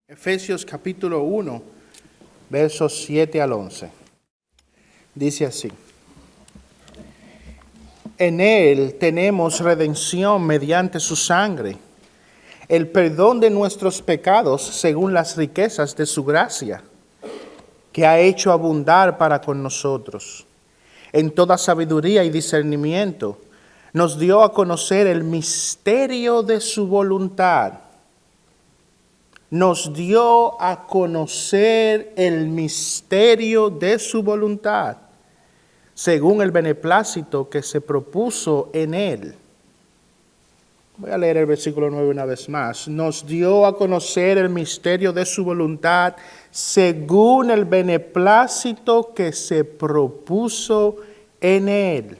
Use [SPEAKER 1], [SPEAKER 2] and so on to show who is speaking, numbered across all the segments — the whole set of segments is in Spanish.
[SPEAKER 1] Efesios capítulo 1, versos 7 al 11. Dice así: En Él tenemos redención mediante su sangre, el perdón de nuestros pecados según las riquezas de su gracia, que ha hecho abundar para con nosotros. En toda sabiduría y discernimiento nos dio a conocer el misterio de su voluntad. Nos dio a conocer el misterio de su voluntad, según el beneplácito que se propuso en él. Voy a leer el versículo 9 una vez más. Nos dio a conocer el misterio de su voluntad, según el beneplácito que se propuso en él,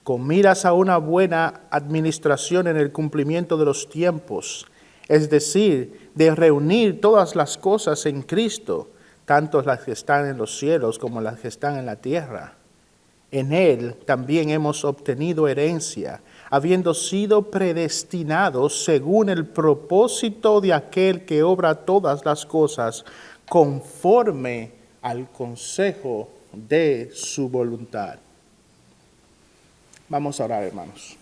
[SPEAKER 1] con miras a una buena administración en el cumplimiento de los tiempos, es decir, de reunir todas las cosas en Cristo, tanto las que están en los cielos como las que están en la tierra. En Él también hemos obtenido herencia, habiendo sido predestinados según el propósito de aquel que obra todas las cosas conforme al consejo de su voluntad. Vamos a orar, hermanos.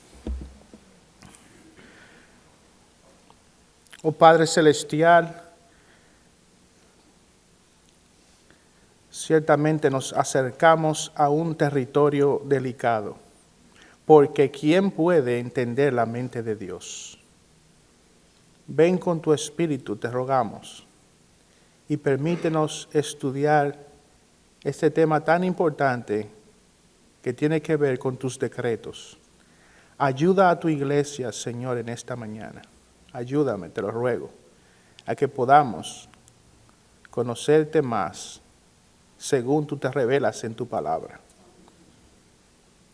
[SPEAKER 1] Oh Padre Celestial, ciertamente nos acercamos a un territorio delicado, porque ¿quién puede entender la mente de Dios? Ven con tu Espíritu, te rogamos, y permítenos estudiar este tema tan importante que tiene que ver con tus decretos. Ayuda a tu iglesia, Señor, en esta mañana. Ayúdame, te lo ruego, a que podamos conocerte más según tú te revelas en tu palabra.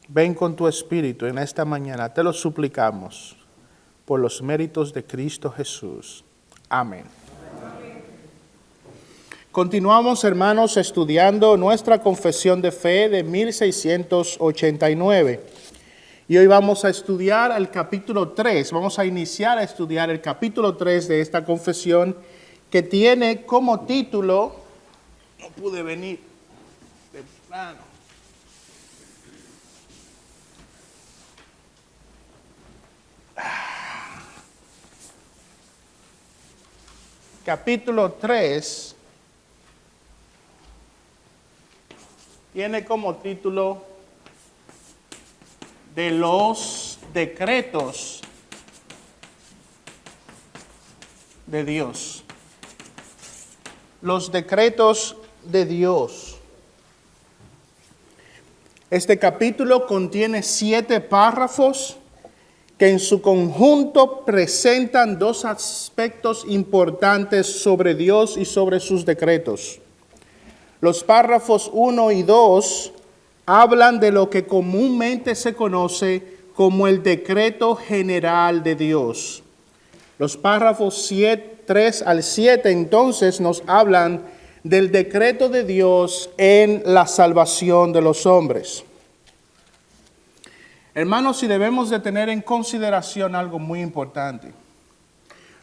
[SPEAKER 1] Ven con tu Espíritu en esta mañana, te lo suplicamos, por los méritos de Cristo Jesús. Amén. Continuamos, hermanos, estudiando nuestra confesión de fe de 1689. Y hoy vamos a estudiar el capítulo 3, vamos a iniciar a estudiar el capítulo 3 de esta confesión, que tiene como título, no pude venir temprano, capítulo 3 tiene como título de los decretos de Dios. Los decretos de Dios. Este capítulo contiene 7 párrafos que en su conjunto presentan 2 aspectos importantes sobre Dios y sobre sus decretos. Los párrafos 1 y 2 hablan de lo que comúnmente se conoce como el decreto general de Dios. Los párrafos 3 al 7 entonces nos hablan del decreto de Dios en la salvación de los hombres. Hermanos, si debemos de tener en consideración algo muy importante.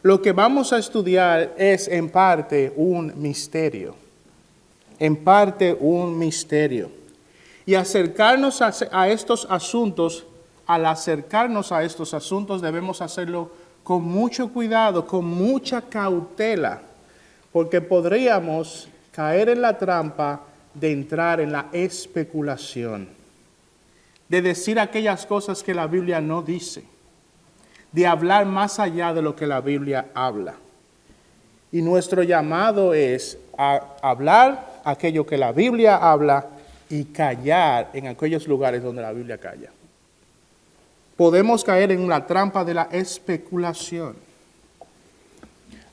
[SPEAKER 1] Lo que vamos a estudiar es en parte un misterio. En parte un misterio. Y acercarnos a estos asuntos, al acercarnos a estos asuntos debemos hacerlo con mucho cuidado, con mucha cautela, porque podríamos caer en la trampa de entrar en la especulación, de decir aquellas cosas que la Biblia no dice, de hablar más allá de lo que la Biblia habla. Y nuestro llamado es a hablar aquello que la Biblia habla y callar en aquellos lugares donde la Biblia calla. Podemos caer en la trampa de la especulación.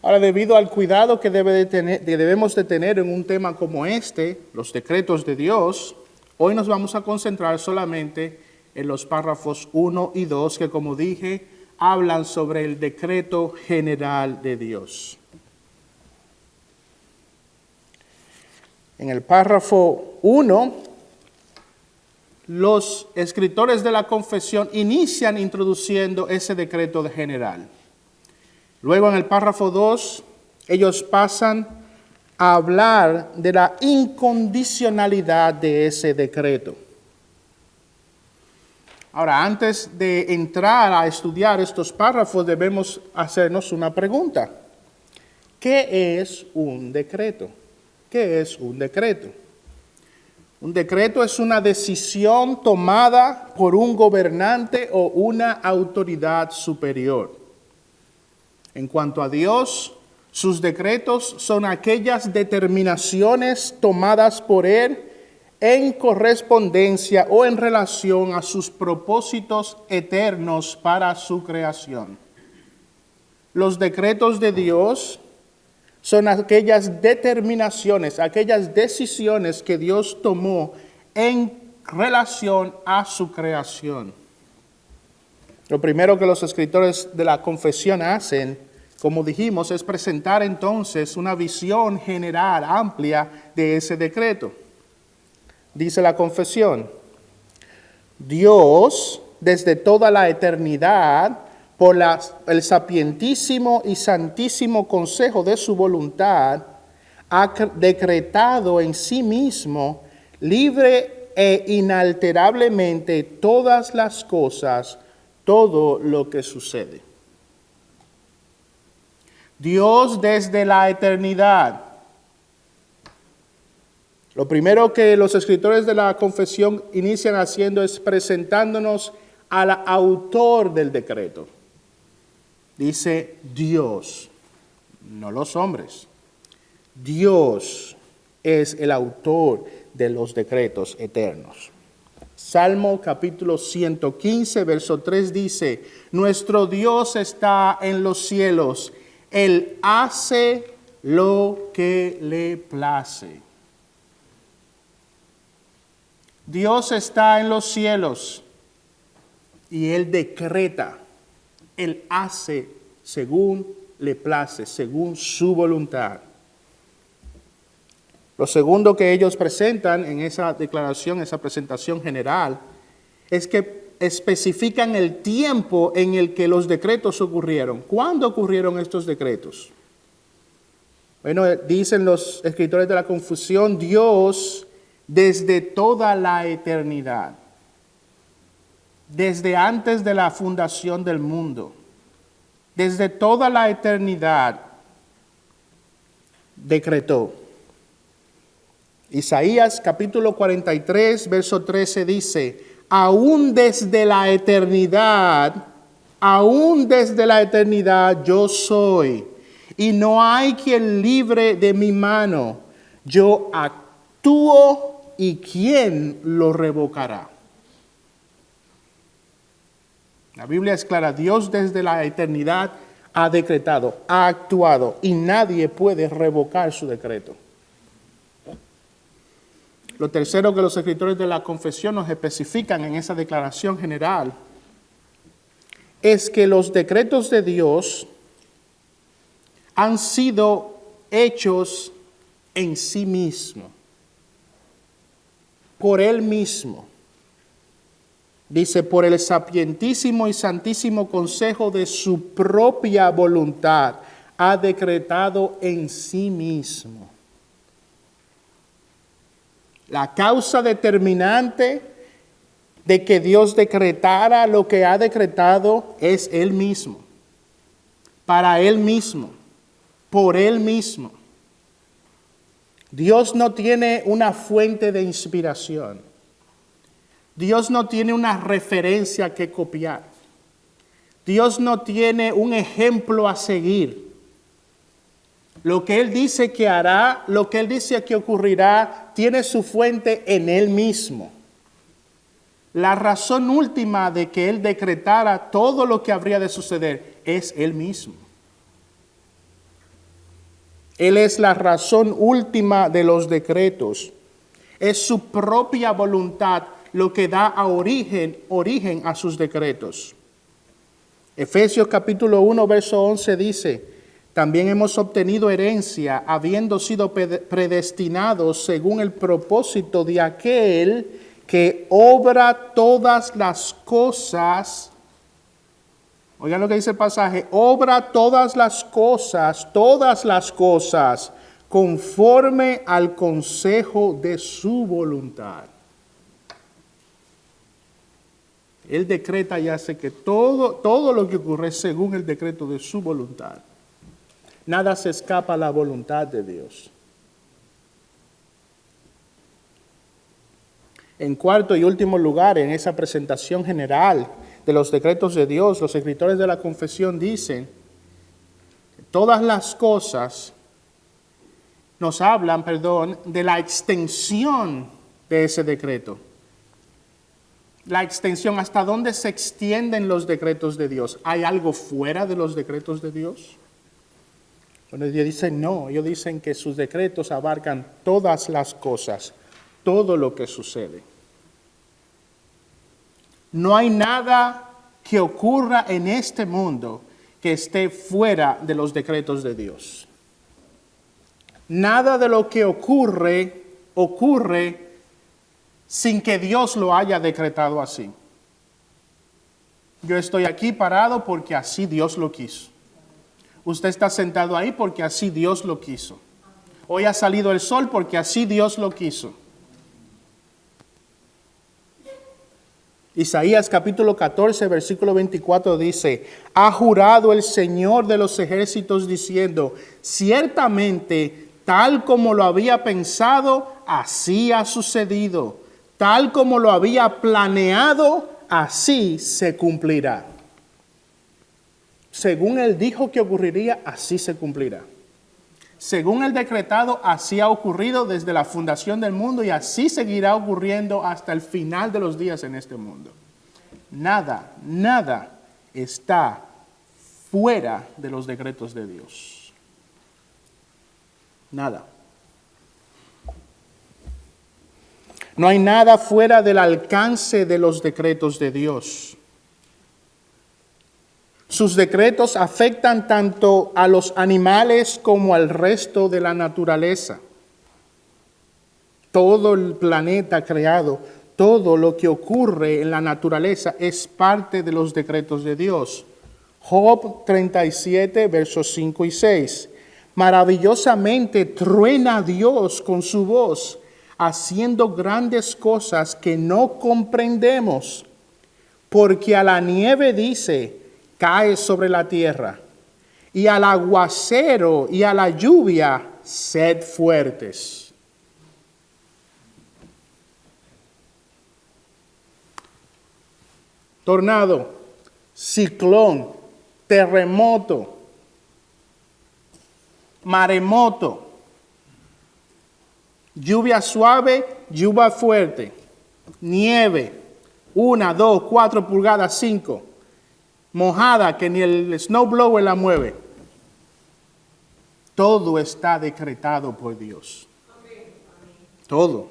[SPEAKER 1] Ahora, debido al cuidado que debemos de tener en un tema como este, los decretos de Dios, hoy nos vamos a concentrar solamente en los párrafos 1 y 2, que como dije, hablan sobre el decreto general de Dios. En el párrafo 1, los escritores de la confesión inician introduciendo ese decreto general. Luego en el párrafo 2 ellos pasan a hablar de la incondicionalidad de ese decreto. Ahora, antes de entrar a estudiar estos párrafos, debemos hacernos una pregunta. ¿Qué es un decreto? ¿Qué es un decreto? Un decreto es una decisión tomada por un gobernante o una autoridad superior. En cuanto a Dios, sus decretos son aquellas determinaciones tomadas por Él en correspondencia o en relación a sus propósitos eternos para su creación. Los decretos de Dios son aquellas determinaciones, aquellas decisiones que Dios tomó en relación a su creación. Lo primero que los escritores de la confesión hacen, como dijimos, es presentar entonces una visión general, amplia de ese decreto. Dice la confesión: Dios, desde toda la eternidad, por el sapientísimo y santísimo consejo de su voluntad, ha decretado en sí mismo, libre e inalterablemente, todas las cosas, todo lo que sucede. Dios desde la eternidad. Lo primero que los escritores de la confesión inician haciendo es presentándonos al autor del decreto. Dice Dios, no los hombres. Dios es el autor de los decretos eternos. Salmo capítulo 115, verso 3 dice: nuestro Dios está en los cielos, Él hace lo que le place. Dios está en los cielos y Él decreta, Él hace según le place, según su voluntad. Lo segundo que ellos presentan en esa declaración, esa presentación general, es que especifican el tiempo en el que los decretos ocurrieron. ¿Cuándo ocurrieron estos decretos? Bueno, dicen los escritores de la confesión, Dios desde toda la eternidad, desde antes de la fundación del mundo, desde toda la eternidad, decretó. Isaías capítulo 43, verso 13 dice: aún desde la eternidad yo soy, y no hay quien libre de mi mano. Yo actúo, ¿y quién lo revocará? La Biblia es clara, Dios desde la eternidad ha decretado, ha actuado, y nadie puede revocar su decreto. Lo tercero que los escritores de la confesión nos especifican en esa declaración general es que los decretos de Dios han sido hechos en sí mismo, por Él mismo. Dice, por el sapientísimo y santísimo consejo de su propia voluntad, ha decretado en sí mismo. La causa determinante de que Dios decretara lo que ha decretado es Él mismo, para Él mismo, por Él mismo. Dios no tiene una fuente de inspiración. Dios no tiene una referencia que copiar. Dios no tiene un ejemplo a seguir. Lo que Él dice que hará, lo que Él dice que ocurrirá, tiene su fuente en Él mismo. La razón última de que Él decretara todo lo que habría de suceder es Él mismo. Él es la razón última de los decretos. Es su propia voluntad lo que da origen a sus decretos. Efesios capítulo 1, verso 11 dice: también hemos obtenido herencia, habiendo sido predestinados según el propósito de aquel que obra todas las cosas. Oigan lo que dice el pasaje, obra todas las cosas, conforme al consejo de su voluntad. Él decreta y hace que todo lo que ocurre es según el decreto de su voluntad. Nada se escapa a la voluntad de Dios. En cuarto y último lugar, en esa presentación general de los decretos de Dios, los escritores de la confesión dicen, todas las cosas nos hablan, de la extensión de ese decreto. La extensión, ¿hasta dónde se extienden los decretos de Dios? ¿Hay algo fuera de los decretos de Dios? Bueno, ellos dicen no, ellos dicen que sus decretos abarcan todas las cosas, todo lo que sucede. No hay nada que ocurra en este mundo que esté fuera de los decretos de Dios. Nada de lo que ocurre sin que Dios lo haya decretado así. Yo estoy aquí parado porque así Dios lo quiso. Usted está sentado ahí porque así Dios lo quiso. Hoy ha salido el sol porque así Dios lo quiso. Isaías capítulo 14, versículo 24 dice, ha jurado el Señor de los ejércitos diciendo, ciertamente tal como lo había pensado, así ha sucedido. Tal como lo había planeado, así se cumplirá. Según Él dijo que ocurriría, así se cumplirá. Según el decretado, así ha ocurrido desde la fundación del mundo y así seguirá ocurriendo hasta el final de los días en este mundo. Nada está fuera de los decretos de Dios. Nada. No hay nada fuera del alcance de los decretos de Dios. Sus decretos afectan tanto a los animales como al resto de la naturaleza. Todo el planeta creado, todo lo que ocurre en la naturaleza es parte de los decretos de Dios. Job 37, versos 5 y 6. Maravillosamente truena Dios con su voz, haciendo grandes cosas que no comprendemos, porque a la nieve dice, cae sobre la tierra, y al aguacero y a la lluvia, sed fuertes. Tornado, ciclón, terremoto, maremoto, lluvia suave, lluvia fuerte, nieve, 1, 2, 4 pulgadas, 5, mojada que ni el snowblower la mueve. Todo está decretado por Dios. Todo.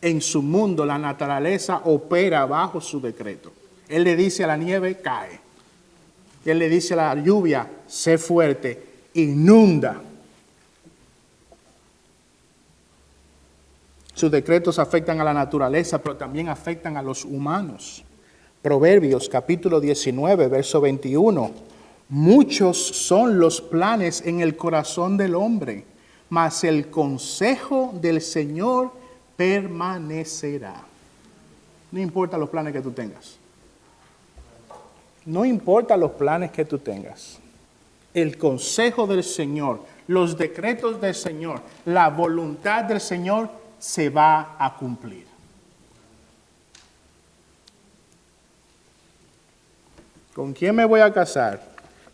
[SPEAKER 1] En su mundo la naturaleza opera bajo su decreto. Él le dice a la nieve, cae. Él le dice a la lluvia, sé fuerte, inunda. Sus decretos afectan a la naturaleza, pero también afectan a los humanos. Proverbios capítulo 19, verso 21. Muchos son los planes en el corazón del hombre, mas el consejo del Señor permanecerá. No importa los planes que tú tengas. No importa los planes que tú tengas. El consejo del Señor, los decretos del Señor, la voluntad del Señor se va a cumplir. ¿Con quién me voy a casar?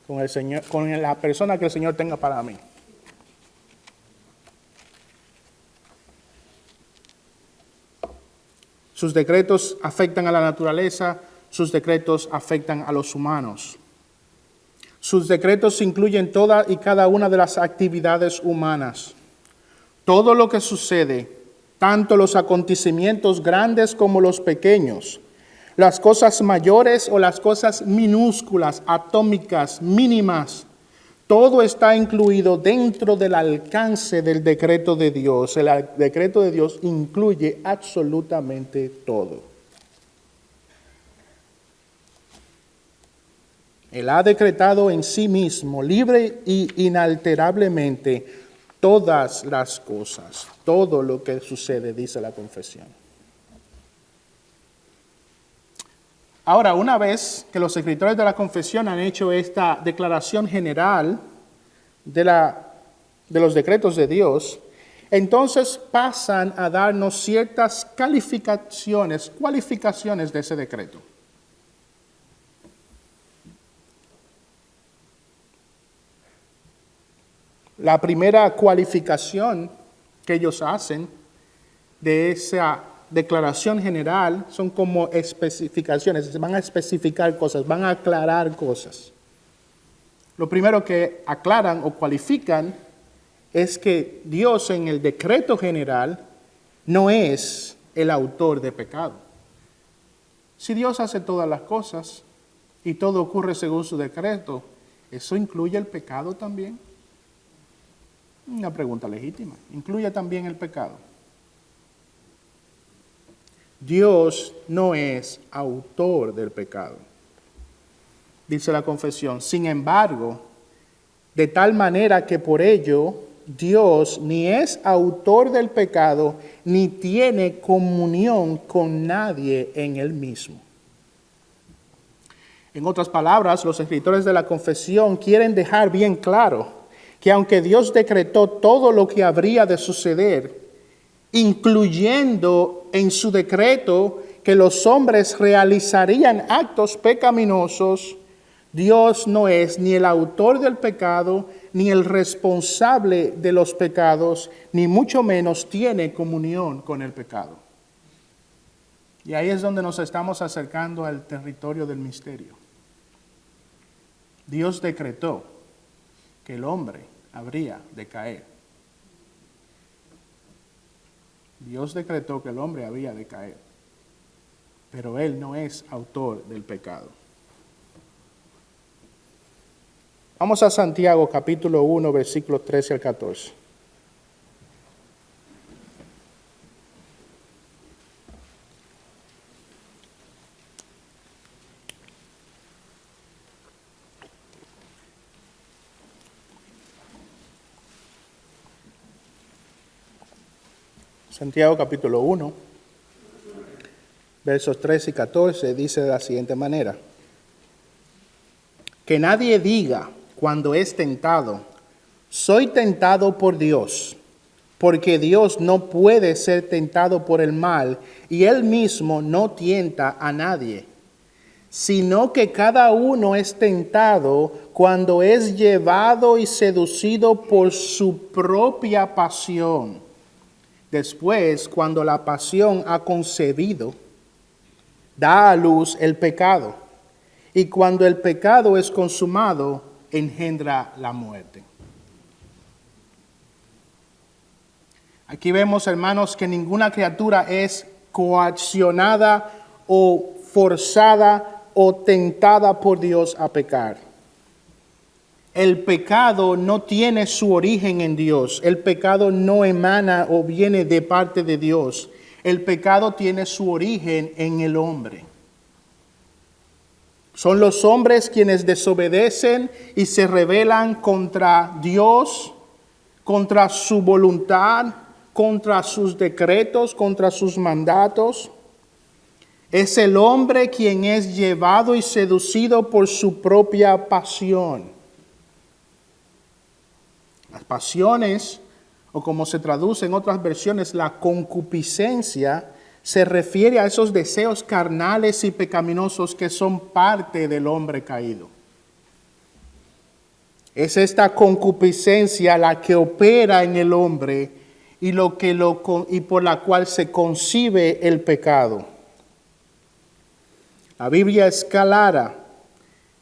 [SPEAKER 1] Con el Señor, con la persona que el Señor tenga para mí. Sus decretos afectan a la naturaleza, sus decretos afectan a los humanos. Sus decretos incluyen todas y cada una de las actividades humanas. Todo lo que sucede, tanto los acontecimientos grandes como los pequeños, las cosas mayores o las cosas minúsculas, atómicas, mínimas, todo está incluido dentro del alcance del decreto de Dios. El decreto de Dios incluye absolutamente todo. Él ha decretado en sí mismo, libre e inalterablemente, todas las cosas, todo lo que sucede, dice la confesión. Ahora, una vez que los escritores de la confesión han hecho esta declaración general de los decretos de Dios, entonces pasan a darnos ciertas cualificaciones de ese decreto. La primera cualificación que ellos hacen de esa declaración general son como especificaciones, se van a especificar cosas, van a aclarar cosas. Lo primero que aclaran o cualifican es que Dios en el decreto general no es el autor de pecado. Si Dios hace todas las cosas y todo ocurre según su decreto, ¿eso incluye el pecado también? Una pregunta legítima. ¿Incluye también el pecado? Dios no es autor del pecado, dice la confesión. Sin embargo, de tal manera que por ello Dios ni es autor del pecado, ni tiene comunión con nadie en él mismo. En otras palabras, los escritores de la confesión quieren dejar bien claro que aunque Dios decretó todo lo que habría de suceder, incluyendo en su decreto que los hombres realizarían actos pecaminosos, Dios no es ni el autor del pecado, ni el responsable de los pecados, ni mucho menos tiene comunión con el pecado. Y ahí es donde nos estamos acercando al territorio del misterio. Dios decretó que el hombre habría de caer. Dios decretó que el hombre había de caer, pero Él no es autor del pecado. Vamos a Santiago capítulo 1, versículos 13 al 14. Santiago capítulo 1, versos 13 y 14, dice de la siguiente manera: que nadie diga cuando es tentado, soy tentado por Dios, porque Dios no puede ser tentado por el mal, y Él mismo no tienta a nadie, sino que cada uno es tentado cuando es llevado y seducido por su propia pasión. Después, cuando la pasión ha concebido, da a luz el pecado. Y cuando el pecado es consumado, engendra la muerte. Aquí vemos, hermanos, que ninguna criatura es coaccionada o forzada o tentada por Dios a pecar. El pecado no tiene su origen en Dios. El pecado no emana o viene de parte de Dios. El pecado tiene su origen en el hombre. Son los hombres quienes desobedecen y se rebelan contra Dios, contra su voluntad, contra sus decretos, contra sus mandatos. Es el hombre quien es llevado y seducido por su propia pasión. Las pasiones, o como se traduce en otras versiones, la concupiscencia, se refiere a esos deseos carnales y pecaminosos que son parte del hombre caído. Es esta concupiscencia la que opera en el hombre y por la cual se concibe el pecado. La Biblia es clara.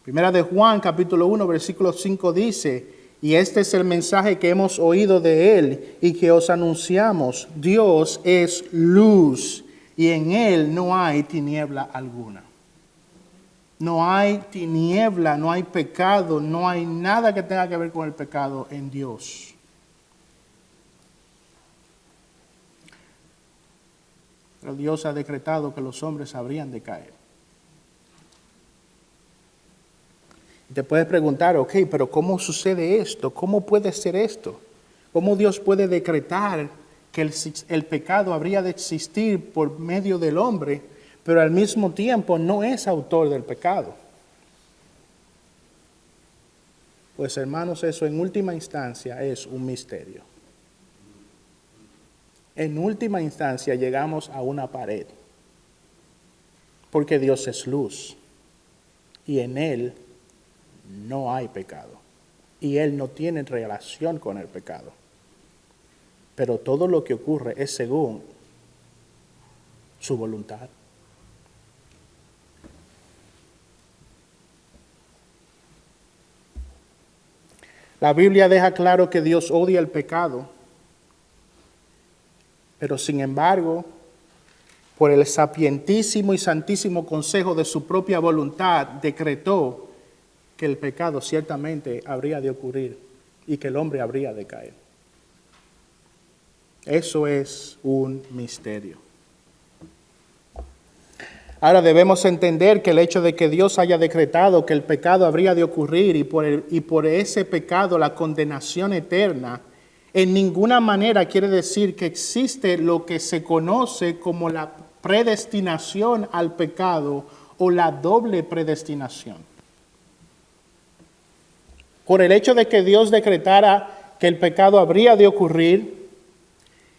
[SPEAKER 1] Primera de Juan, capítulo 1, versículo 5 dice: y este es el mensaje que hemos oído de Él y que os anunciamos. Dios es luz y en Él no hay tiniebla alguna. No hay tiniebla, no hay pecado, no hay nada que tenga que ver con el pecado en Dios. Pero Dios ha decretado que los hombres habrían de caer. Te puedes preguntar, ok, pero ¿cómo sucede esto? ¿Cómo puede ser esto? ¿Cómo Dios puede decretar que el pecado habría de existir por medio del hombre, pero al mismo tiempo no es autor del pecado? Pues hermanos, eso en última instancia es un misterio. En última instancia llegamos a una pared, porque Dios es luz y en Él no hay pecado y Él no tiene relación con el pecado. Pero todo lo que ocurre es según su voluntad. La Biblia deja claro que Dios odia el pecado, pero sin embargo, por el sapientísimo y santísimo consejo de su propia voluntad, decretó que el pecado ciertamente habría de ocurrir y que el hombre habría de caer. Eso es un misterio. Ahora debemos entender que el hecho de que Dios haya decretado que el pecado habría de ocurrir y por ese pecado la condenación eterna, en ninguna manera quiere decir que existe lo que se conoce como la predestinación al pecado o la doble predestinación. Por el hecho de que Dios decretara que el pecado habría de ocurrir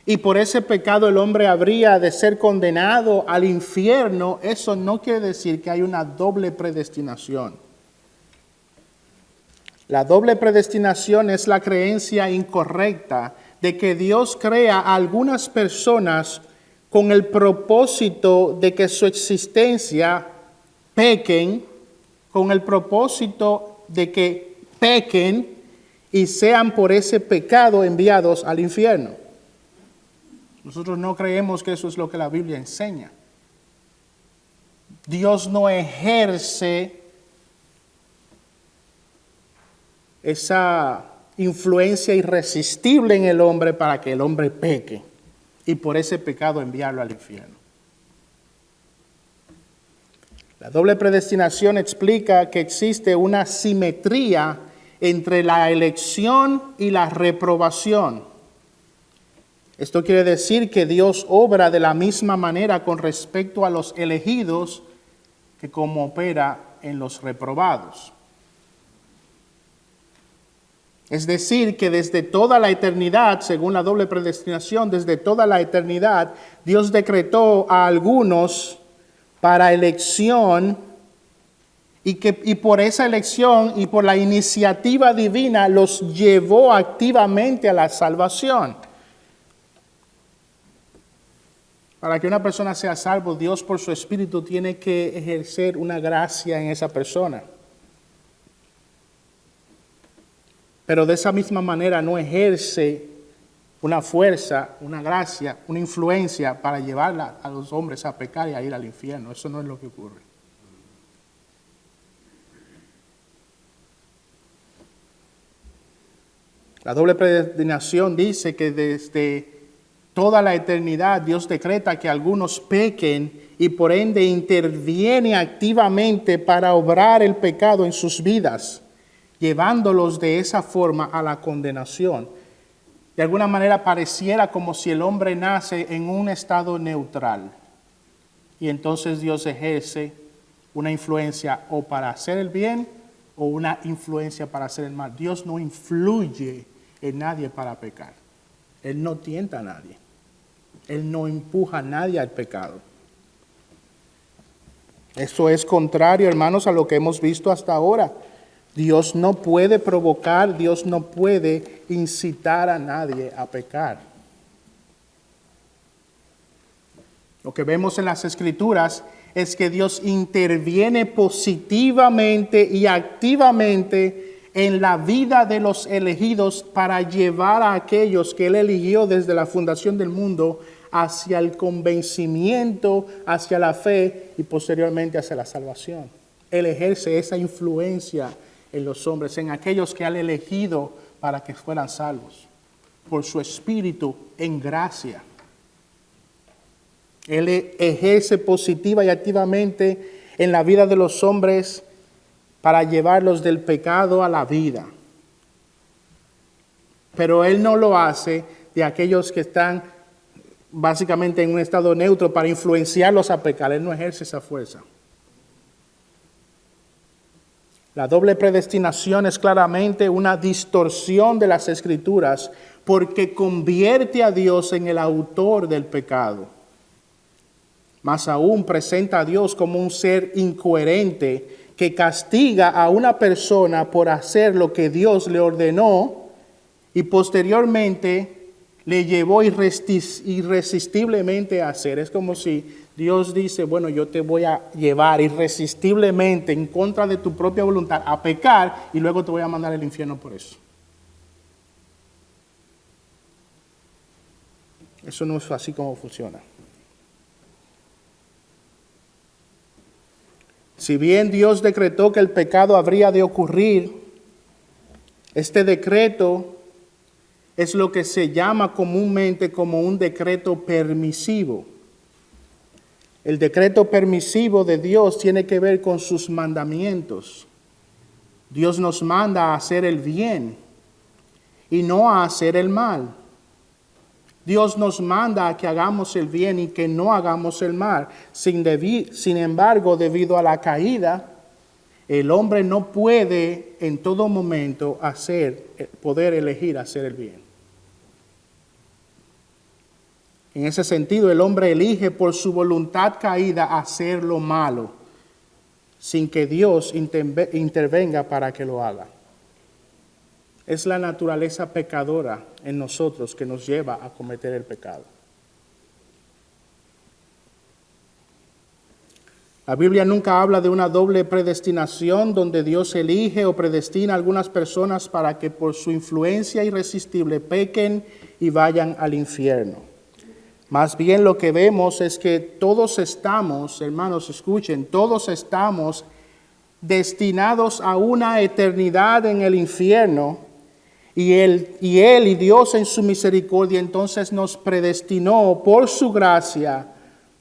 [SPEAKER 1] y por ese pecado el hombre habría de ser condenado al infierno, eso no quiere decir que hay una doble predestinación. La doble predestinación es la creencia incorrecta de que Dios crea a algunas personas con el propósito de que su existencia pequen, con el propósito de que pequen y sean por ese pecado enviados al infierno. Nosotros no creemos que eso es lo que la Biblia enseña. Dios no ejerce esa influencia irresistible en el hombre para que el hombre peque y por ese pecado enviarlo al infierno. La doble predestinación explica que existe una simetría entre la elección y la reprobación. Esto quiere decir que Dios obra de la misma manera con respecto a los elegidos que como opera en los reprobados. Es decir, que desde toda la eternidad, según la doble predestinación, desde toda la eternidad, Dios decretó a algunos para elección y por esa elección y por la iniciativa divina los llevó activamente a la salvación. Para que una persona sea salvo, Dios por su Espíritu tiene que ejercer una gracia en esa persona. Pero de esa misma manera no ejerce una fuerza, una gracia, una influencia para llevar a los hombres a pecar y a ir al infierno. Eso no es lo que ocurre. La doble predestinación dice que desde toda la eternidad Dios decreta que algunos pequen y por ende interviene activamente para obrar el pecado en sus vidas, llevándolos de esa forma a la condenación. De alguna manera pareciera como si el hombre nace en un estado neutral y entonces Dios ejerce una influencia o para hacer el bien o una influencia para hacer el mal. Dios no influye en nadie para pecar. Él no tienta a nadie. Él no empuja a nadie al pecado. Eso es contrario, hermanos, a lo que hemos visto hasta ahora. Dios no puede provocar, Dios no puede incitar a nadie a pecar. Lo que vemos en las Escrituras es que Dios interviene positivamente y activamente en la vida de los elegidos para llevar a aquellos que Él eligió desde la fundación del mundo hacia el convencimiento, hacia la fe y posteriormente hacia la salvación. Él ejerce esa influencia en los hombres, en aquellos que han elegido para que fueran salvos, por su Espíritu en gracia. Él ejerce positiva y activamente en la vida de los hombres para llevarlos del pecado a la vida. Pero Él no lo hace de aquellos que están básicamente en un estado neutro para influenciarlos a pecar. Él no ejerce esa fuerza. La doble predestinación es claramente una distorsión de las Escrituras porque convierte a Dios en el autor del pecado. Más aún presenta a Dios como un ser incoherente que castiga a una persona por hacer lo que Dios le ordenó y posteriormente le llevó irresistiblemente a hacer. Es como si Dios dice, bueno, yo te voy a llevar irresistiblemente en contra de tu propia voluntad a pecar y luego te voy a mandar al infierno por eso. Eso no es así como funciona. Si bien Dios decretó que el pecado habría de ocurrir, este decreto es lo que se llama comúnmente como un decreto permisivo. El decreto permisivo de Dios tiene que ver con sus mandamientos. Dios nos manda a hacer el bien y no a hacer el mal. Dios nos manda a que hagamos el bien y que no hagamos el mal. Sin embargo, debido a la caída, el hombre no puede en todo momento poder elegir hacer el bien. En ese sentido, el hombre elige por su voluntad caída hacer lo malo, sin que Dios intervenga para que lo haga. Es la naturaleza pecadora en nosotros que nos lleva a cometer el pecado. La Biblia nunca habla de una doble predestinación donde Dios elige o predestina a algunas personas para que por su influencia irresistible pequen y vayan al infierno. Más bien lo que vemos es que todos estamos, hermanos, escuchen, todos estamos destinados a una eternidad en el infierno. Y Él y Dios en su misericordia entonces nos predestinó por su gracia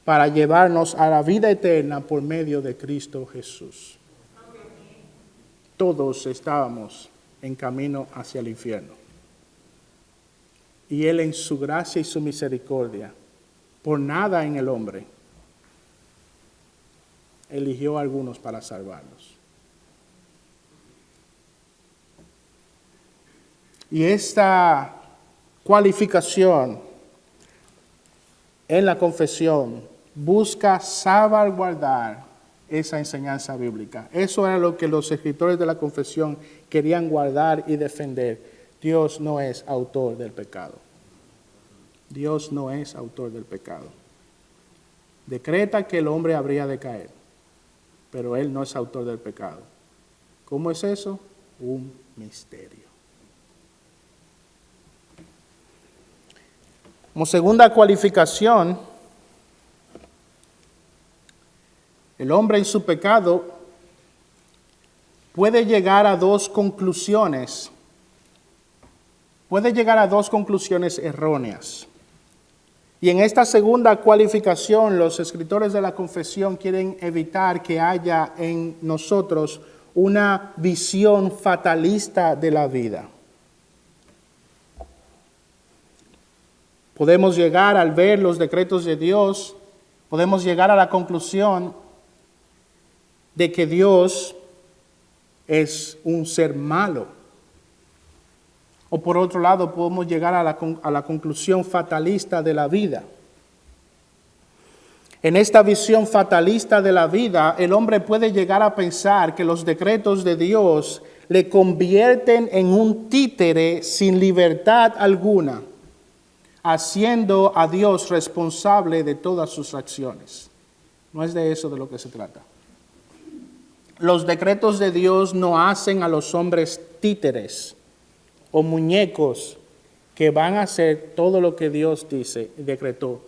[SPEAKER 1] para llevarnos a la vida eterna por medio de Cristo Jesús. Todos estábamos en camino hacia el infierno. Y Él en su gracia y su misericordia, por nada en el hombre, eligió a algunos para salvarlos. Y esta cualificación en la confesión busca salvaguardar esa enseñanza bíblica. Eso era lo que los escritores de la confesión querían guardar y defender. Dios no es autor del pecado. Dios no es autor del pecado. Decreta que el hombre habría de caer, pero Él no es autor del pecado. ¿Cómo es eso? Un misterio. Como segunda cualificación, el hombre en su pecado puede llegar a dos conclusiones. Puede llegar a dos conclusiones erróneas. Y en esta segunda cualificación, los escritores de la confesión quieren evitar que haya en nosotros una visión fatalista de la vida. Podemos llegar al ver los decretos de Dios, podemos llegar a la conclusión de que Dios es un ser malo. O por otro lado, podemos llegar a la conclusión fatalista de la vida. En esta visión fatalista de la vida, el hombre puede llegar a pensar que los decretos de Dios le convierten en un títere sin libertad alguna, haciendo a Dios responsable de todas sus acciones. No es de eso de lo que se trata. Los decretos de Dios no hacen a los hombres títeres o muñecos que van a hacer todo lo que Dios dice y decretó,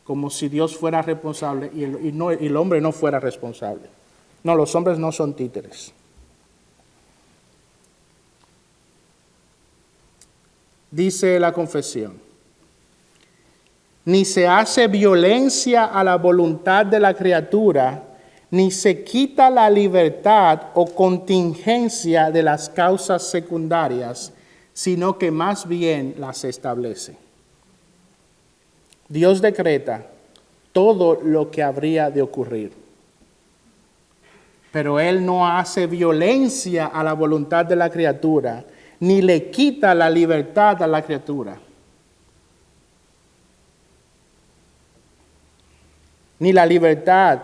[SPEAKER 1] como si Dios fuera responsable y el hombre no fuera responsable. No, los hombres no son títeres. Dice la confesión: ni se hace violencia a la voluntad de la criatura, ni se quita la libertad o contingencia de las causas secundarias, sino que más bien las establece. Dios decreta todo lo que habría de ocurrir, pero Él no hace violencia a la voluntad de la criatura, ni le quita la libertad a la criatura, ni la libertad,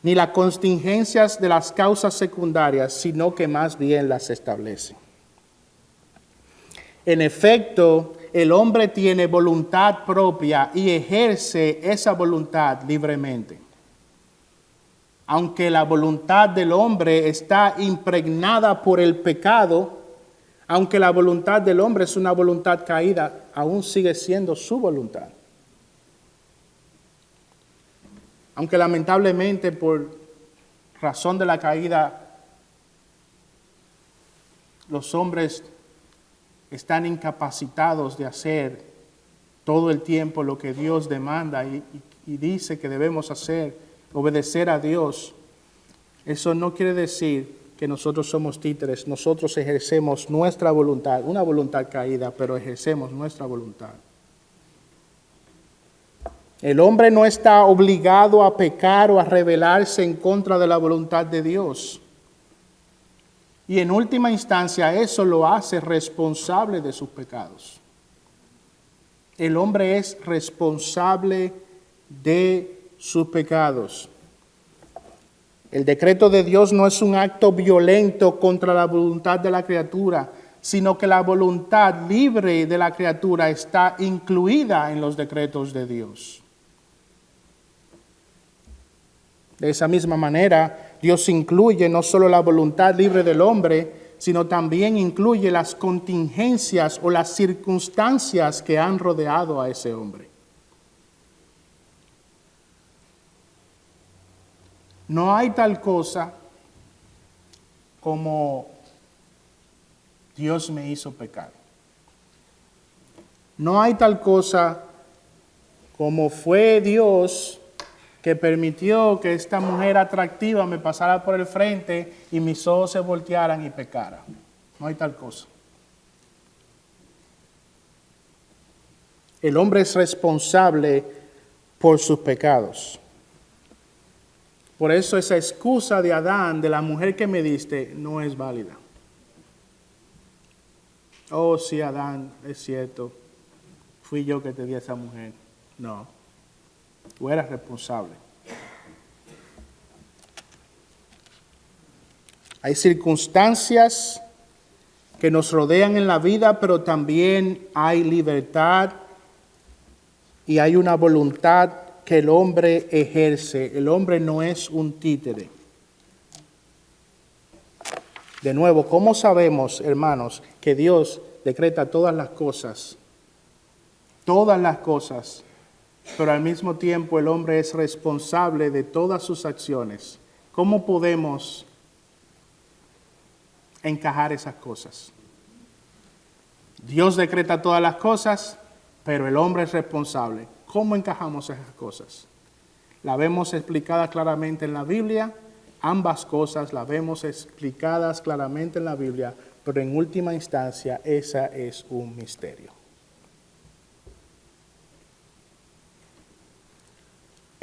[SPEAKER 1] ni las contingencias de las causas secundarias, sino que más bien las establece. En efecto, el hombre tiene voluntad propia y ejerce esa voluntad libremente. Aunque la voluntad del hombre está impregnada por el pecado, aunque la voluntad del hombre es una voluntad caída, aún sigue siendo su voluntad. Aunque lamentablemente por razón de la caída, los hombres están incapacitados de hacer todo el tiempo lo que Dios demanda y dice que debemos hacer, obedecer a Dios. Eso no quiere decir que nosotros somos títeres, nosotros ejercemos nuestra voluntad, una voluntad caída, pero ejercemos nuestra voluntad. El hombre no está obligado a pecar o a rebelarse en contra de la voluntad de Dios. Y en última instancia eso lo hace responsable de sus pecados. El hombre es responsable de sus pecados. El decreto de Dios no es un acto violento contra la voluntad de la criatura, sino que la voluntad libre de la criatura está incluida en los decretos de Dios. De esa misma manera, Dios incluye no solo la voluntad libre del hombre, sino también incluye las contingencias o las circunstancias que han rodeado a ese hombre. No hay tal cosa como Dios me hizo pecar. No hay tal cosa como fue Dios que permitió que esta mujer atractiva me pasara por el frente y mis ojos se voltearan y pecara. No hay tal cosa. El hombre es responsable por sus pecados. Por eso esa excusa de Adán, de la mujer que me diste, no es válida. Oh, sí, Adán, es cierto, fui yo que te di a esa mujer. No, tú eras responsable. Hay circunstancias que nos rodean en la vida, pero también hay libertad y hay una voluntad que el hombre ejerce. El hombre no es un títere. De nuevo, ¿cómo sabemos, hermanos, que Dios decreta todas las cosas? Todas las cosas, pero al mismo tiempo el hombre es responsable de todas sus acciones. ¿Cómo podemos encajar esas cosas? Dios decreta todas las cosas, pero el hombre es responsable. ¿Cómo encajamos esas cosas? La vemos explicada claramente en la Biblia. Ambas cosas las vemos explicadas claramente en la Biblia, pero en última instancia esa es un misterio.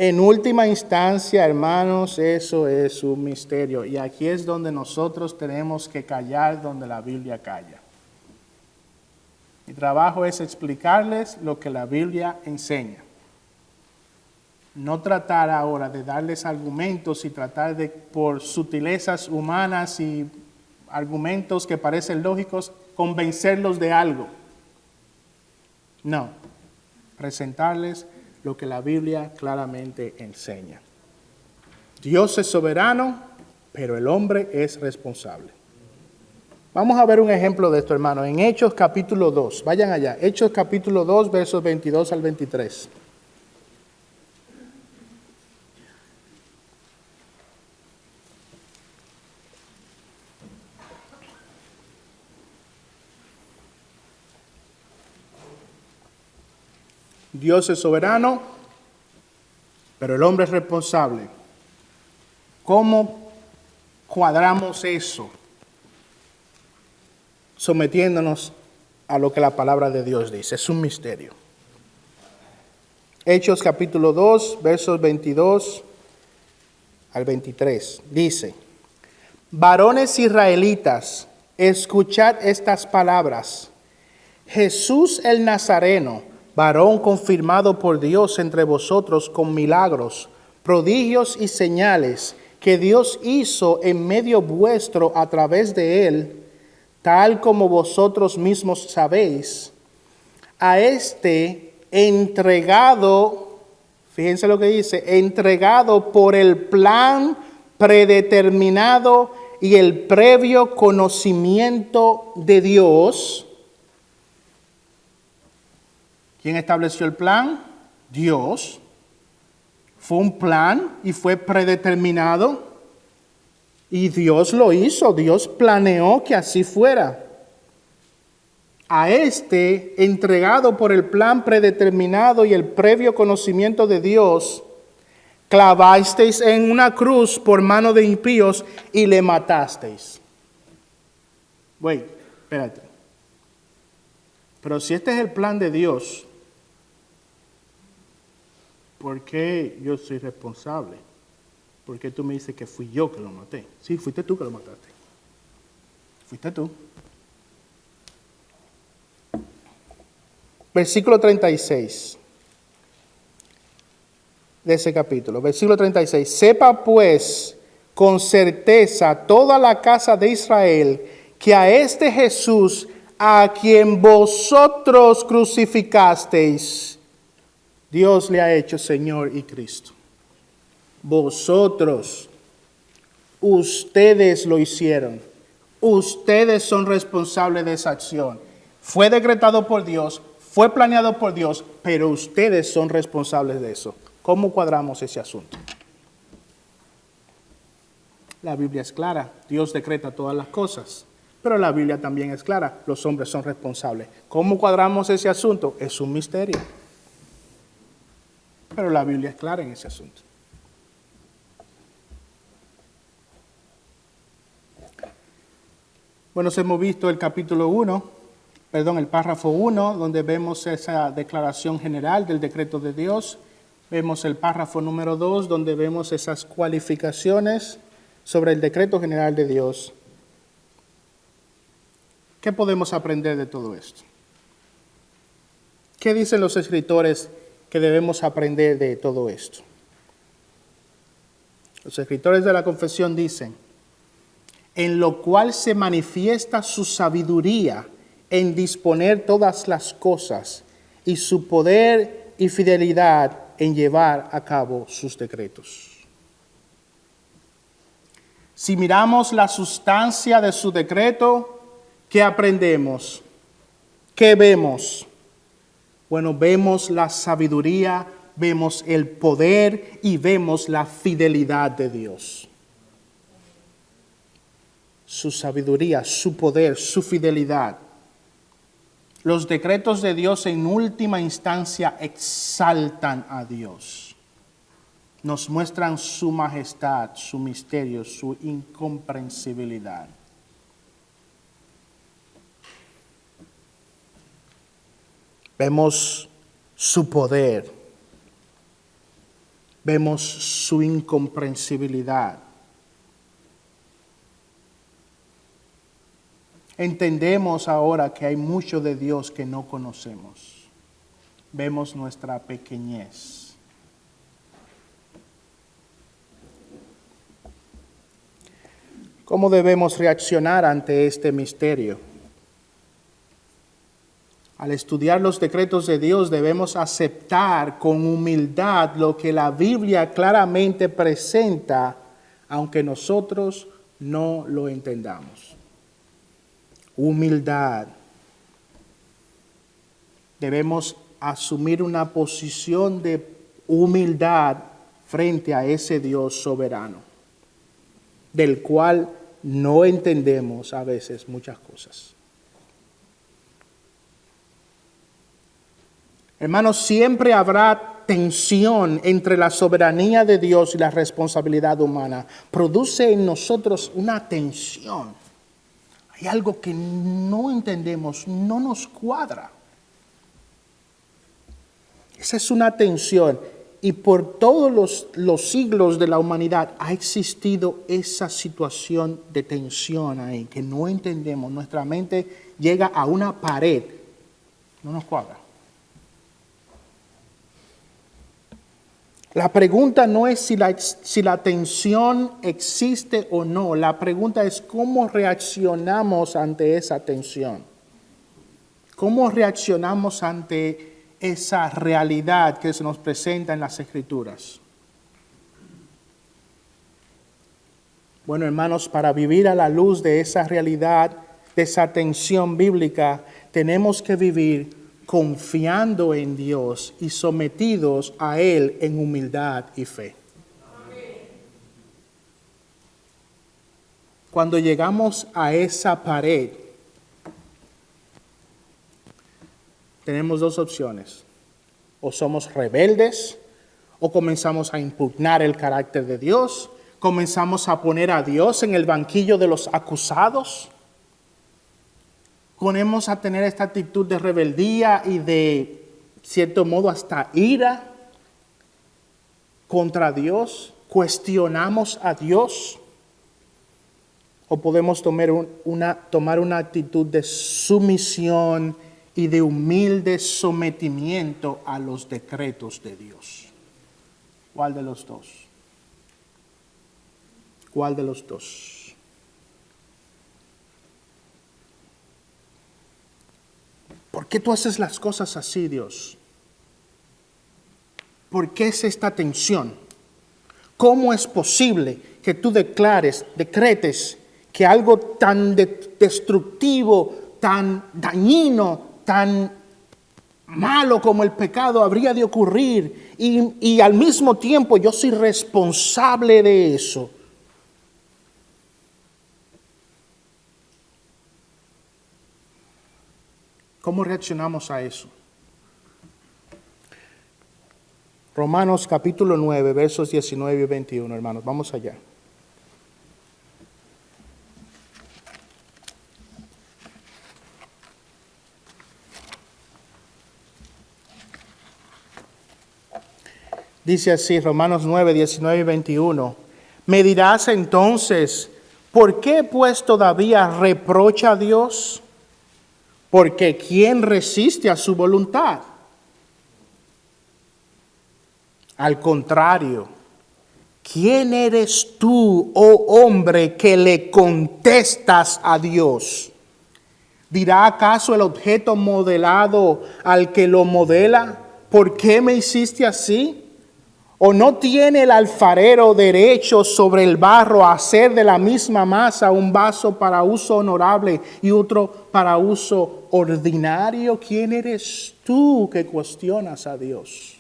[SPEAKER 1] En última instancia, hermanos, eso es un misterio. Y aquí es donde nosotros tenemos que callar, donde la Biblia calla. Mi trabajo es explicarles lo que la Biblia enseña. No tratar ahora de darles argumentos y tratar de, por sutilezas humanas y argumentos que parecen lógicos, convencerlos de algo. No, presentarles lo que la Biblia claramente enseña. Dios es soberano, pero el hombre es responsable. Vamos a ver un ejemplo de esto, hermano, en Hechos capítulo 2. Vayan allá, Hechos capítulo 2, versos 22 al 23. Dios es soberano, pero el hombre es responsable. ¿Cómo cuadramos eso? Sometiéndonos a lo que la palabra de Dios dice. Es un misterio. Hechos capítulo 2, versos 22 al 23. Dice: varones israelitas, escuchad estas palabras. Jesús el Nazareno, varón confirmado por Dios entre vosotros con milagros, prodigios y señales que Dios hizo en medio vuestro a través de él, tal como vosotros mismos sabéis, a este entregado, fíjense lo que dice, entregado por el plan predeterminado y el previo conocimiento de Dios. ¿Quién estableció el plan? Dios. Fue un plan y fue predeterminado. Y Dios lo hizo. Dios planeó que así fuera. A este, entregado por el plan predeterminado y el previo conocimiento de Dios, clavasteis en una cruz por mano de impíos y le matasteis. Wait, espérate. Pero si este es el plan de Dios, ¿por qué yo soy responsable? ¿Por qué tú me dices que fui yo que lo maté? Sí, fuiste tú que lo mataste. Fuiste tú. Versículo 36 de ese capítulo. Versículo 36. Sepa pues con certeza toda la casa de Israel que a este Jesús, a quien vosotros crucificasteis, Dios le ha hecho Señor y Cristo. Vosotros, ustedes lo hicieron. Ustedes son responsables de esa acción. Fue decretado por Dios, fue planeado por Dios, pero ustedes son responsables de eso. ¿Cómo cuadramos ese asunto? La Biblia es clara. Dios decreta todas las cosas. Pero la Biblia también es clara. Los hombres son responsables. ¿Cómo cuadramos ese asunto? Es un misterio. Pero la Biblia es clara en ese asunto. Bueno, hemos visto el el párrafo 1, donde vemos esa declaración general del decreto de Dios. Vemos el párrafo número 2, donde vemos esas cualificaciones sobre el decreto general de Dios. ¿Qué podemos aprender de todo esto? ¿Qué dicen los escritores que debemos aprender de todo esto? Los escritores de la confesión dicen: en lo cual se manifiesta su sabiduría en disponer todas las cosas y su poder y fidelidad en llevar a cabo sus decretos. Si miramos la sustancia de su decreto, ¿qué aprendemos? ¿Qué vemos? Bueno, vemos la sabiduría, vemos el poder y vemos la fidelidad de Dios. Su sabiduría, su poder, su fidelidad. Los decretos de Dios en última instancia exaltan a Dios. Nos muestran su majestad, su misterio, su incomprensibilidad. Vemos su poder. Vemos su incomprensibilidad. Entendemos ahora que hay mucho de Dios que no conocemos. Vemos nuestra pequeñez. ¿Cómo debemos reaccionar ante este misterio? Al estudiar los decretos de Dios debemos aceptar con humildad lo que la Biblia claramente presenta, aunque nosotros no lo entendamos. Humildad. Debemos asumir una posición de humildad frente a ese Dios soberano, del cual no entendemos a veces muchas cosas. Hermanos, siempre habrá tensión entre la soberanía de Dios y la responsabilidad humana produce en nosotros una tensión. Hay algo que no entendemos, no nos cuadra. Esa es una tensión. Y por todos los siglos de la humanidad ha existido esa situación de tensión ahí, que no entendemos. Nuestra mente llega a una pared, no nos cuadra. La pregunta no es si la tensión existe o no. La pregunta es cómo reaccionamos ante esa tensión. ¿Cómo reaccionamos ante esa realidad que se nos presenta en las Escrituras? Bueno, hermanos, para vivir a la luz de esa realidad, de esa tensión bíblica, tenemos que vivir confiando en Dios y sometidos a Él en humildad y fe. Cuando llegamos a esa pared, tenemos dos opciones. O somos rebeldes, o comenzamos a impugnar el carácter de Dios, comenzamos a poner a Dios en el banquillo de los acusados, ponemos a tener esta actitud de rebeldía y de cierto modo hasta ira contra Dios, cuestionamos a Dios, o podemos tomar una actitud de sumisión y de humilde sometimiento a los decretos de Dios. ¿Cuál de los dos? ¿Cuál de los dos? ¿Por qué tú haces las cosas así, Dios? ¿Por qué es esta tensión? ¿Cómo es posible que tú decretes que algo tan destructivo, tan dañino, tan malo como el pecado habría de ocurrir y al mismo tiempo yo soy responsable de eso? ¿Cómo reaccionamos a eso? Romanos capítulo 9, versos 19 y 21, hermanos. Vamos allá. Dice así, Romanos 9, 19 y 21. Me dirás entonces, ¿por qué pues todavía reprocha a Dios? Porque ¿quién resiste a su voluntad? Al contrario, ¿quién eres tú, oh hombre, que le contestas a Dios? ¿Dirá acaso el objeto modelado al que lo modela, ¿por qué me hiciste así? ¿O no tiene el alfarero derecho sobre el barro a hacer de la misma masa un vaso para uso honorable y otro para uso ordinario? ¿Quién eres tú que cuestionas a Dios?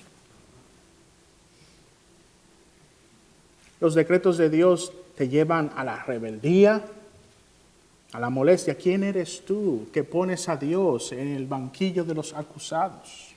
[SPEAKER 1] Los decretos de Dios te llevan a la rebeldía, a la molestia. ¿Quién eres tú que pones a Dios en el banquillo de los acusados?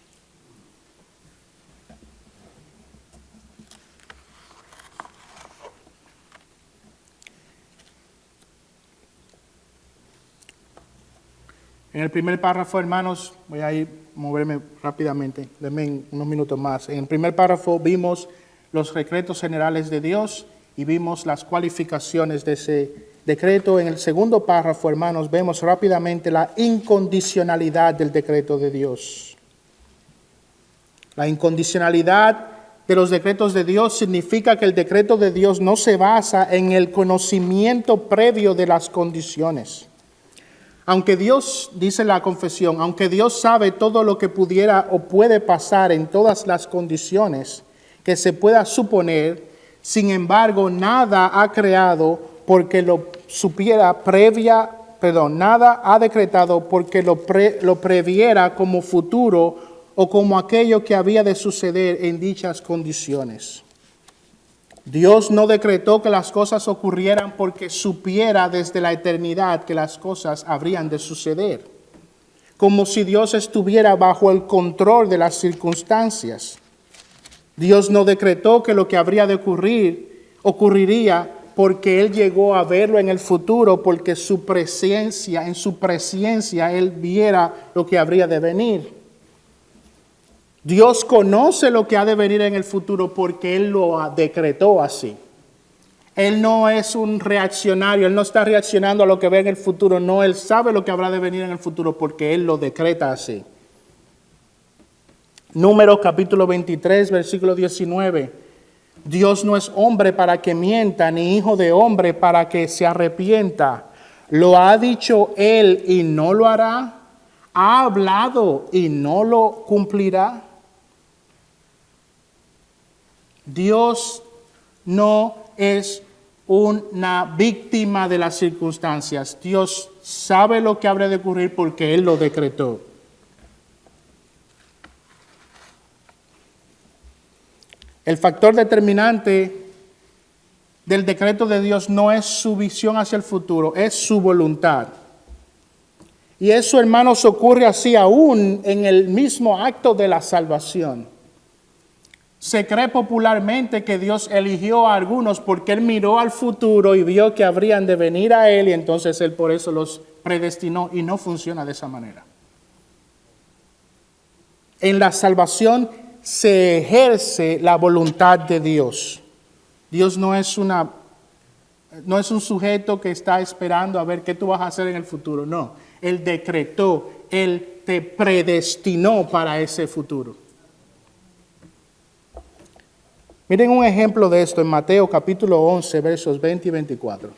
[SPEAKER 1] En el primer párrafo, hermanos, voy a moverme rápidamente, denme unos minutos más. En el primer párrafo vimos los decretos generales de Dios y vimos las cualificaciones de ese decreto. En el segundo párrafo, hermanos, vemos rápidamente la incondicionalidad del decreto de Dios. La incondicionalidad de los decretos de Dios significa que el decreto de Dios no se basa en el conocimiento previo de las condiciones. Aunque Dios, dice la confesión, aunque Dios sabe todo lo que pudiera o puede pasar en todas las condiciones que se pueda suponer, sin embargo, nada ha creado porque lo supiera nada ha decretado porque lo previera como futuro o como aquello que había de suceder en dichas condiciones. Dios no decretó que las cosas ocurrieran porque supiera desde la eternidad que las cosas habrían de suceder, como si Dios estuviera bajo el control de las circunstancias. Dios no decretó que lo que habría de ocurrir, ocurriría porque Él llegó a verlo en el futuro, porque en su presencia Él viera lo que habría de venir. Dios conoce lo que ha de venir en el futuro porque Él lo decretó así. Él no es un reaccionario, Él no está reaccionando a lo que ve en el futuro, no, Él sabe lo que habrá de venir en el futuro porque Él lo decreta así. Números capítulo 23, versículo 19. Dios no es hombre para que mienta, ni hijo de hombre para que se arrepienta. ¿Lo ha dicho Él y no lo hará? ¿Ha hablado y no lo cumplirá? Dios no es una víctima de las circunstancias. Dios sabe lo que habrá de ocurrir porque Él lo decretó. El factor determinante del decreto de Dios no es su visión hacia el futuro, es su voluntad. Y eso, hermanos, ocurre así aún en el mismo acto de la salvación. Se cree popularmente que Dios eligió a algunos porque Él miró al futuro y vio que habrían de venir a Él y entonces Él por eso los predestinó, y no funciona de esa manera. En la salvación se ejerce la voluntad de Dios. Dios no es un sujeto que está esperando a ver qué tú vas a hacer en el futuro. No, Él decretó, Él te predestinó para ese futuro. Miren un ejemplo de esto en Mateo capítulo 11, versos 20 y 24.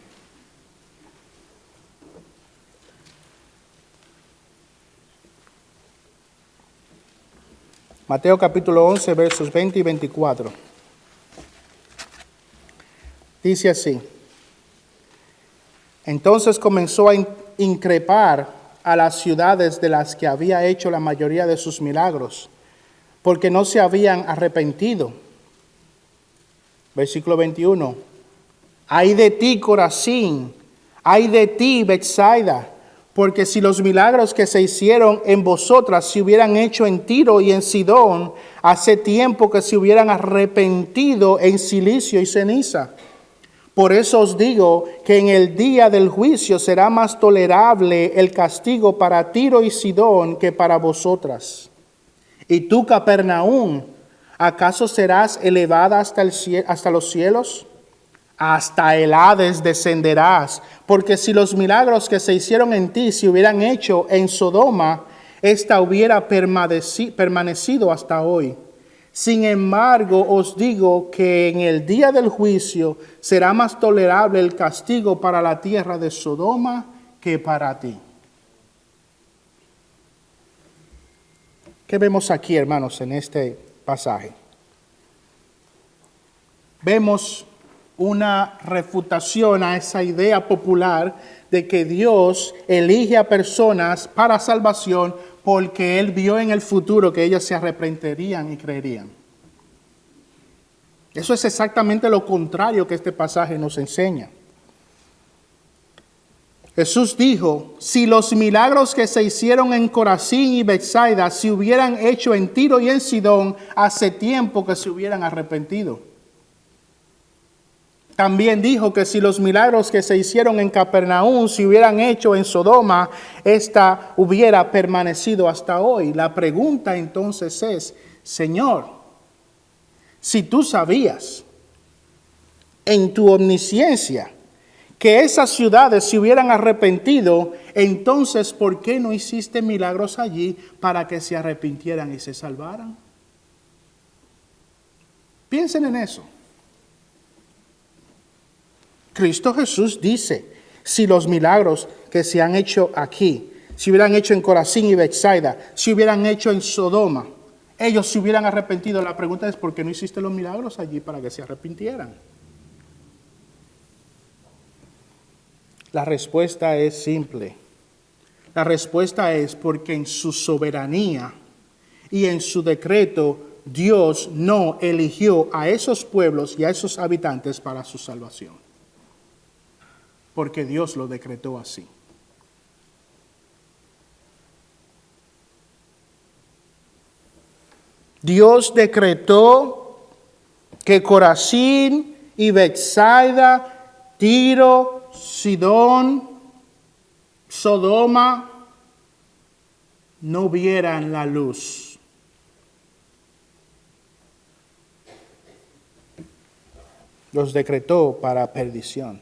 [SPEAKER 1] Mateo capítulo 11, versos 20 y 24. Dice así: entonces comenzó a increpar a las ciudades de las que había hecho la mayoría de sus milagros, porque no se habían arrepentido. Versículo 21. Ay de ti, Corazín, ay de ti, Betsaida, porque si los milagros que se hicieron en vosotras se hubieran hecho en Tiro y en Sidón, hace tiempo que se hubieran arrepentido en silicio y ceniza. Por eso os digo que en el día del juicio será más tolerable el castigo para Tiro y Sidón que para vosotras. Y tú, Capernaum, ¿acaso serás elevada hasta los cielos? Hasta el Hades descenderás, porque si los milagros que se hicieron en ti se hubieran hecho en Sodoma, ésta hubiera permanecido hasta hoy. Sin embargo, os digo que en el día del juicio será más tolerable el castigo para la tierra de Sodoma que para ti. ¿Qué vemos aquí, hermanos, en este pasaje? Vemos una refutación a esa idea popular de que Dios elige a personas para salvación porque Él vio en el futuro que ellas se arrepentirían y creerían. Eso es exactamente lo contrario que este pasaje nos enseña. Jesús dijo, si los milagros que se hicieron en Corazín y Betsaida se hubieran hecho en Tiro y en Sidón, hace tiempo que se hubieran arrepentido. También dijo que si los milagros que se hicieron en Capernaum se hubieran hecho en Sodoma, ésta hubiera permanecido hasta hoy. La pregunta entonces es, Señor, si tú sabías en tu omnisciencia que esas ciudades se hubieran arrepentido, entonces ¿por qué no hiciste milagros allí para que se arrepintieran y se salvaran? Piensen en eso. Cristo Jesús dice, si los milagros que se han hecho aquí, se hubieran hecho en Corazín y Betsaida, se hubieran hecho en Sodoma, ellos se hubieran arrepentido. La pregunta es, ¿por qué no hiciste los milagros allí para que se arrepintieran? La respuesta es simple. La respuesta es porque en su soberanía y en su decreto, Dios no eligió a esos pueblos y a esos habitantes para su salvación. Porque Dios lo decretó así. Dios decretó que Corazín y Betsaida, Tiro, Sidón, Sodoma, no vieran la luz. Los decretó para perdición.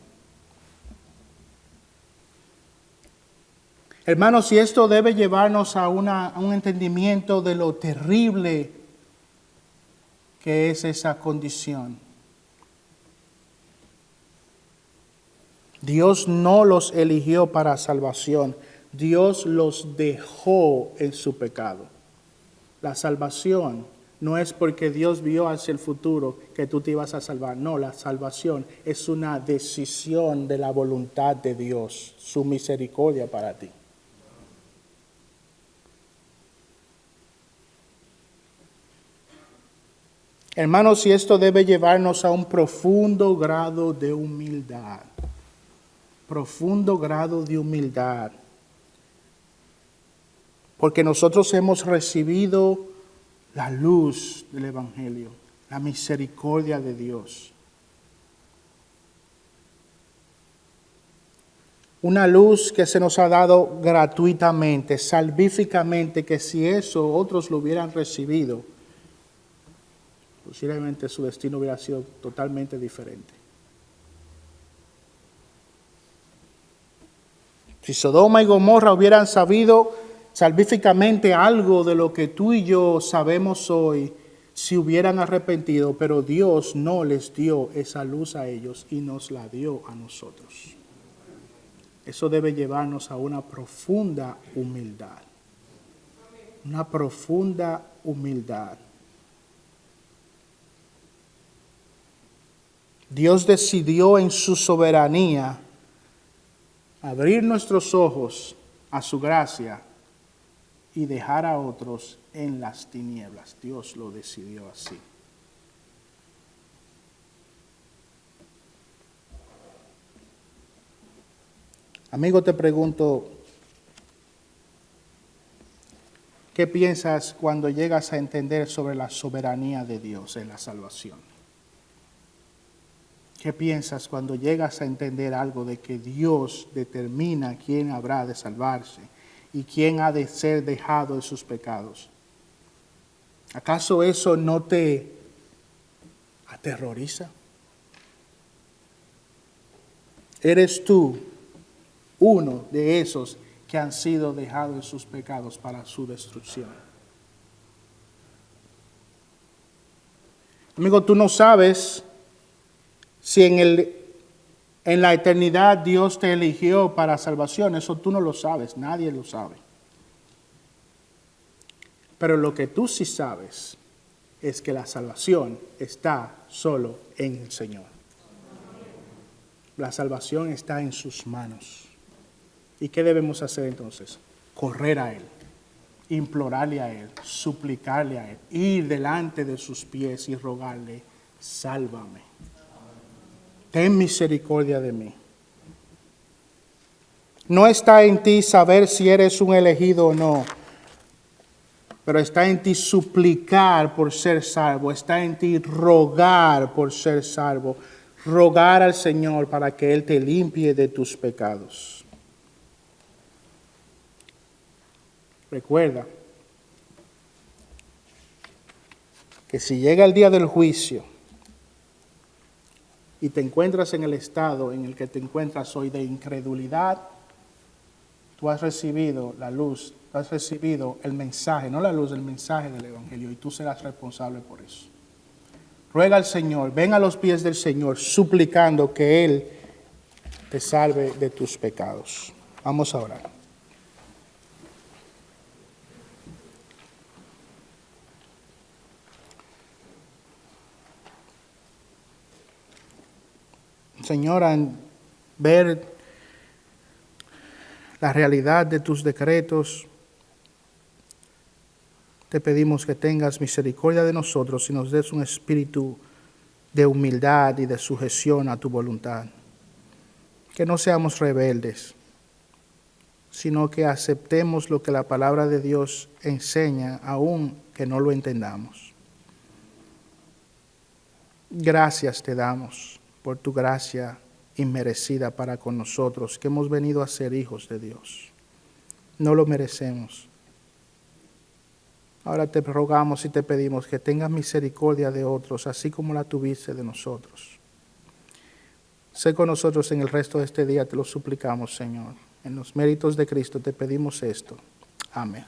[SPEAKER 1] Hermanos, y esto debe llevarnos a un entendimiento de lo terrible que es esa condición. Dios no los eligió para salvación, Dios los dejó en su pecado. La salvación no es porque Dios vio hacia el futuro que tú te ibas a salvar. No, la salvación es una decisión de la voluntad de Dios, su misericordia para ti. Hermanos, y esto debe llevarnos a un profundo grado de humildad. Profundo grado de humildad. Porque nosotros hemos recibido la luz del Evangelio, la misericordia de Dios. Una luz que se nos ha dado gratuitamente, salvíficamente, que si eso otros lo hubieran recibido, posiblemente su destino hubiera sido totalmente diferente. Si Sodoma y Gomorra hubieran sabido salvíficamente algo de lo que tú y yo sabemos hoy, si hubieran arrepentido, pero Dios no les dio esa luz a ellos y nos la dio a nosotros. Eso debe llevarnos a una profunda humildad. Una profunda humildad. Dios decidió en su soberanía abrir nuestros ojos a su gracia y dejar a otros en las tinieblas. Dios lo decidió así. Amigo, te pregunto, ¿qué piensas cuando llegas a entender sobre la soberanía de Dios en la salvación? ¿Qué piensas cuando llegas a entender algo de que Dios determina quién habrá de salvarse y quién ha de ser dejado de sus pecados? ¿Acaso eso no te aterroriza? ¿Eres tú uno de esos que han sido dejados de sus pecados para su destrucción? Amigo, tú no sabes si en la eternidad Dios te eligió para salvación. Eso tú no lo sabes, nadie lo sabe. Pero lo que tú sí sabes es que la salvación está solo en el Señor. La salvación está en sus manos. ¿Y qué debemos hacer entonces? Correr a Él, implorarle a Él, suplicarle a Él, ir delante de sus pies y rogarle, sálvame. Ten misericordia de mí. No está en ti saber si eres un elegido o no, pero está en ti suplicar por ser salvo, está en ti rogar por ser salvo, rogar al Señor para que Él te limpie de tus pecados. Recuerda que si llega el día del juicio y te encuentras en el estado en el que te encuentras hoy de incredulidad, tú has recibido la luz, tú has recibido el mensaje, no la luz, el mensaje del Evangelio, y tú serás responsable por eso. Ruega al Señor, ven a los pies del Señor, suplicando que Él te salve de tus pecados. Vamos a orar. Señor, al ver la realidad de tus decretos, te pedimos que tengas misericordia de nosotros y nos des un espíritu de humildad y de sujeción a tu voluntad. Que no seamos rebeldes, sino que aceptemos lo que la palabra de Dios enseña, aun que no lo entendamos. Gracias te damos por tu gracia inmerecida para con nosotros, que hemos venido a ser hijos de Dios. No lo merecemos. Ahora te rogamos y te pedimos que tengas misericordia de otros, así como la tuviste de nosotros. Sé con nosotros en el resto de este día, te lo suplicamos, Señor. En los méritos de Cristo te pedimos esto. Amén.